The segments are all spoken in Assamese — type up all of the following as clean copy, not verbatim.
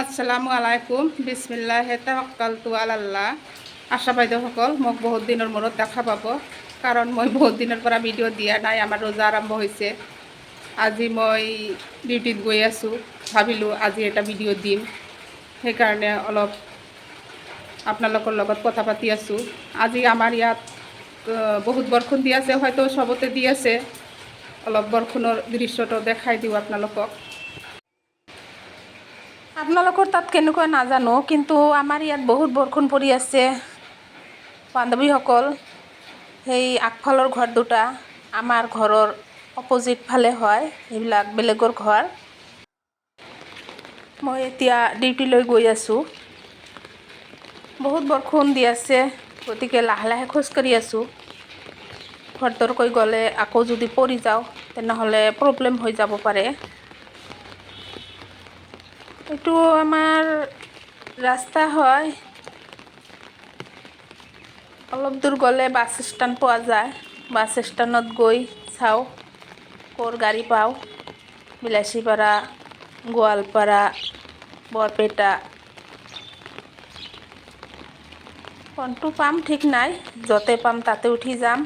আসসালামু আলাইকুম বিসমিল্লাহি তাওয়াক্কালতু আলাল্লাহ। আশা বাইদেউসকল মোক বহুত দিনৰ মূৰত দেখা পাব, কাৰণ মই বহুত দিনৰ পৰা ভিডিঅ' দিয়া নাই। আমাৰ ৰোজা আৰম্ভ হৈছে। আজি মই ডিউটিত গৈ আছোঁ, ভাবিলোঁ আজি এটা ভিডিঅ' দিম, সেইকাৰণে অলপ আপোনালোকৰ লগত কথা পাতি আছোঁ। আজি আমাৰ ইয়াত বহুত বৰষুণ দি আছে, হয়তো চবতে দি আছে। অলপ বৰষুণৰ দৃশ্যটো দেখাই দিওঁ আপোনালোকক। আপোনালোকৰ তাত কেনেকুৱা নাজানো, কিন্তু আমাৰ ইয়াত বহুত বৰষুণ পৰি আছে। বান্ধৱীসকল, সেই আগফালৰ ঘৰ দুটা আমাৰ ঘৰৰ অপজিট ফালে হয়, সেইবিলাক বেলেগৰ ঘৰ। মই এতিয়া ডিউটিলৈ গৈ আছোঁ। বহুত বৰষুণ দি আছে, গতিকে লাহে লাহে খোজকাঢ়ি আছোঁ। খৰধৰকৈ গ'লে আকৌ যদি পৰি যাওঁ তেনেহ'লে প্ৰব্লেম হৈ যাব পাৰে। এইটো আমাৰ ৰাস্তা হয়। অলপ দূৰ গ'লে বাছ ষ্টেণ্ড পোৱা যায়। বাছ ষ্টেণ্ডত গৈ চাওঁ ক'ৰ গাড়ী পাওঁ। বিলাচীপাৰা, গোৱালপাৰা, বৰপেটা, কোনটো পাম ঠিক নাই, য'তে পাম তাতে উঠি যাম।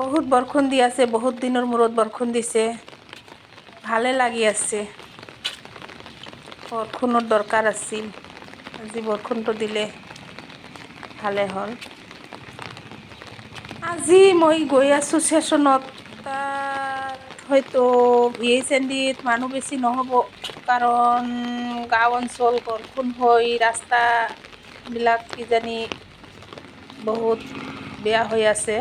বহুত বৰষুণ দি আছে, বহুত দিনৰ মূৰত বৰষুণ দিছে, ভালে লাগি আছে। বৰষুণৰ দৰকাৰ আছিল, আজি বৰষুণটো দিলে ভালে হ'ল। আজি মই গৈ আছোঁ ষ্টেচনত। তাত হয়তো VHNDত মানুহ বেছি নহ'ব, কাৰণ গাঁও অঞ্চল বৰষুণ হৈ ৰাস্তাবিলাক কিজানি বহুত বেয়া হৈ আছে।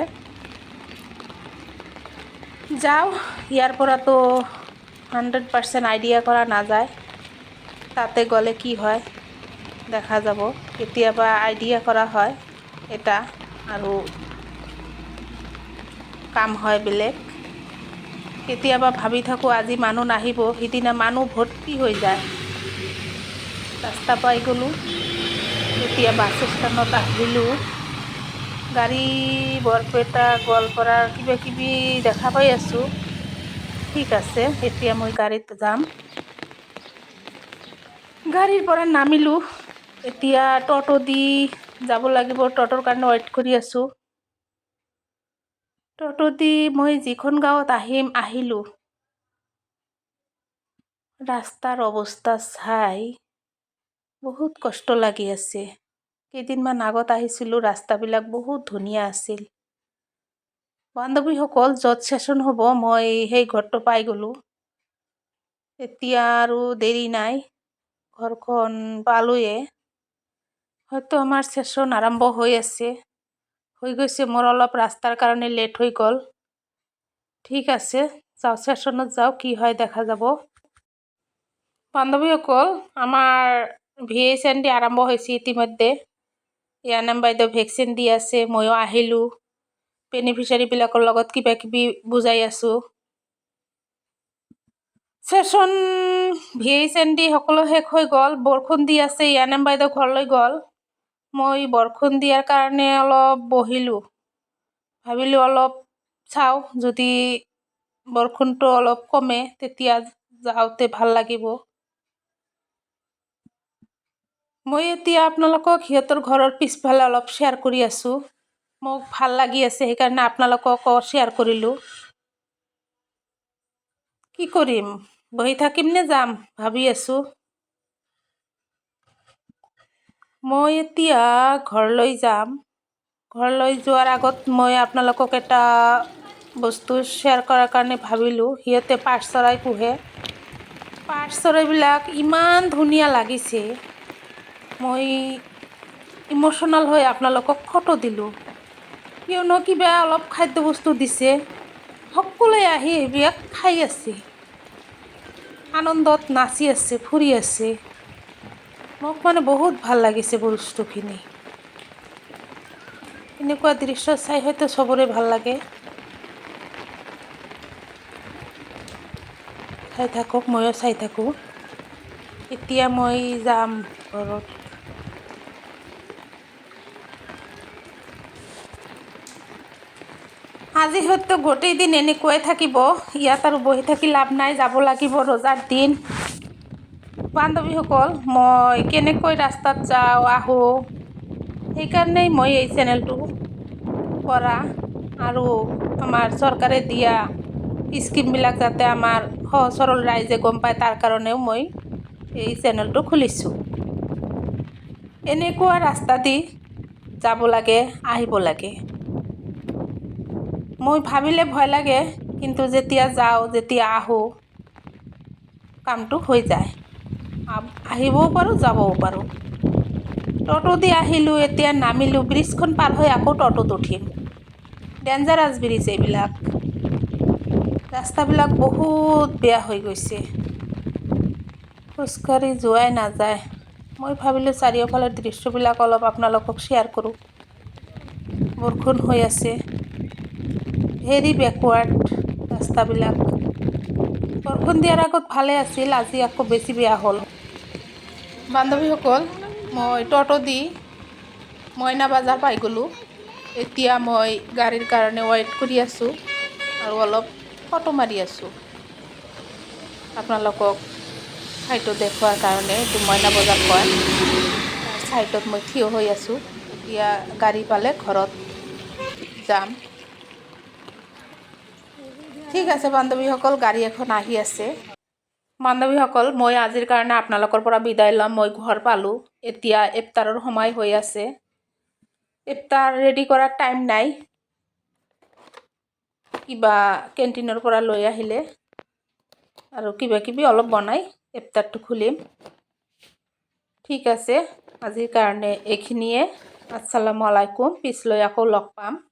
যাওঁ, ইয়াৰ পৰাতো 100% আইডিয়া কৰা নাযায়। তাতে গ'লে কি হয় দেখা যাব। কেতিয়াবা আইডিয়া কৰা হয় এটা আৰু কাম হয় বেলেগ। কেতিয়াবা ভাবি থাকোঁ আজি মানুহ নাহিব, সিদিনা মানুহ ভৰ্তি হৈ যায়। ৰাস্তা পাই গ'লোঁ, এতিয়া বাছ ষ্টেণ্ডত আহিলোঁ। গাড়ী বৰপেটা, গোৱালপাৰাৰ কিবা কিবি দেখা পাই আছোঁ। ঠিক আছে, এতিয়া মই গাড়ীত যাম। গাড়ীৰ পৰা নামিলোঁ, এতিয়া টটো দি যাব লাগিব। টটোৰ কাৰণে ৱেইট কৰি আছোঁ। টটো দি মই যিখন গাঁৱত আহিলোঁ, ৰাস্তাৰ অৱস্থা চাই বহুত কষ্ট লাগি আছে। কেইদিনমান আগত আহিছিলোঁ, ৰাস্তাবিলাক বহুত ধুনীয়া আছিল। বান্ধৱীসকল, য'ত ষ্টেচন হ'ব মই সেই ঘৰটো পাই গ'লোঁ। এতিয়া আৰু দেৰি নাই, ঘৰখন পালোঁয়ে। হয়তো আমাৰ ষ্টেচন আৰম্ভ হৈ গৈছে। মোৰ অলপ ৰাস্তাৰ কাৰণে লেট হৈ গ'ল। ঠিক আছে, যাওঁ, ষ্টেচনত যাওঁ, কি হয় দেখা যাব। বান্ধৱীসকল, আমাৰ VHND আৰম্ভ হৈছে ইতিমধ্যে। ইয়ানাম বাইদেউ ভেকচিন দি আছে, ময়ো আহিলোঁ। বেনিফিচিয়াৰীবিলাকৰ লগত কিবা কিবি বুজাই আছোঁ। ষ্টেচন VHND সকলো শেষ হৈ গ'ল। বৰষুণ দি আছে, ইয়ানাম বাইদেউ ঘৰলৈ গ'ল। মই বৰষুণ দিয়াৰ কাৰণে অলপ বহিলোঁ। ভাবিলোঁ অলপ চাওঁ, যদি বৰষুণটো অলপ কমে তেতিয়া যাওঁতে ভাল লাগিব। মই এতিয়া আপোনালোকক সিহঁতৰ ঘৰৰ পিছফালে অলপ শ্বেয়াৰ কৰি আছোঁ। মোক ভাল লাগি আছে, সেইকাৰণে আপোনালোককো শ্বেয়াৰ কৰিলোঁ। কি কৰিম, বহি থাকিম নে যাম ভাবি আছোঁ। মই এতিয়া ঘৰলৈ যাম। ঘৰলৈ যোৱাৰ আগত মই আপোনালোকক এটা বস্তু শ্বেয়াৰ কৰাৰ কাৰণে ভাবিলোঁ। সিহঁতে পাৰ চৰাই পোহে। পাৰ চৰাইবিলাক ইমান ধুনীয়া লাগিছে, মই ইম'শ্যনেল হৈ আপোনালোকক ফটো দিলোঁ। কিয়নো কিবা অলপ খাদ্য বস্তু দিছে, সকলোৱে আহি সেইবিলাক খাই আছে, আনন্দত নাচি আছে, ফুৰি আছে। মোক মানে বহুত ভাল লাগিছে বস্তুখিনি। এনেকুৱা দৃশ্য চাই হয়তো চবৰে ভাল লাগে। চাই থাকক, ময়ো চাই থাকোঁ। এতিয়া মই যাম ঘৰত। আজি হয়তো গোটেই দিন এনেকুৱাই থাকিব। ইয়াত আৰু বহি থাকি লাভ নাই, যাব লাগিব ৰোজাৰ দিন। বান্ধৱীসকল, মই কেনেকৈ ৰাস্তাত যাওঁ আহোঁ সেইকাৰণেই মই এই চেনেলটো কৰা আৰু আমাৰ চৰকাৰে দিয়া স্কিমবিলাক যাতে আমাৰ সহজ সৰল ৰাইজে গম পায় তাৰ কাৰণেও মই এই চেনেলটো খুলিছোঁ। এনেকুৱা ৰাস্তা দি যাব লাগে, আহিব লাগে। মই ভাবিলে ভয় লাগে, কিন্তু যেতিয়া যাওঁ যেতিয়া আহোঁ কামটো হৈ যায়। আহিবও পাৰোঁ, যাবও পাৰোঁ। টটো দি আহিলোঁ, এতিয়া নামিলোঁ, ব্ৰিজখন পাৰ হৈ আকৌ টটোত উঠিম। ডেঞ্জাৰাছ ব্ৰিজ এইবিলাক। ৰাস্তাবিলাক বহুত বেয়া হৈ গৈছে, খোজকাঢ়ি যোৱাই নাযায়। মই ভাবিলোঁ চাৰিওফালৰ দৃশ্যবিলাক অলপ আপোনালোকক শ্বেয়াৰ কৰোঁ। বৰষুণ হৈ আছে, ভেৰি বেকৱাৰ্ড ৰাস্তাবিলাক। বৰষুণ দিয়াৰ আগত ভালে আছিল, আজি আকৌ বেছি বেয়া হ'ল। বান্ধৱীসকল, মই টটো দি মইনা বজাৰ পাই গ'লোঁ। এতিয়া মই গাড়ীৰ কাৰণে ৱেইট কৰি আছোঁ আৰু অলপ ফটো মাৰি আছোঁ আপোনালোকক ঠাইটো দেখুৱাৰ কাৰণে। এইটো মইনা বজাৰ কয়। ছাইডত মই থিয় হৈ আছোঁ। এতিয়া গাড়ী পালে ঘৰত যাম। ঠিক আছে বান্ধৱীসকল, গাড়ী এখন আহি আছে। বান্ধৱীসকল, মই আজিৰ কাৰণে আপোনালোকৰ পৰা বিদায় ল'ম। মই ঘৰ পালোঁ। এতিয়া ইফতাৰৰ সময় হৈ আছে। ইফতাৰ ৰেডি কৰাৰ টাইম নাই। কিবা কেণ্টিনৰ পৰা লৈ আহিলে আৰু কিবা কিবি অলপ বনাই ইফতাৰটো খুলিম। ঠিক আছে, আজিৰ কাৰণে এইখিনিয়ে। আসসালামু আলাইকুম। পিছলৈ আকৌ লগ পাম।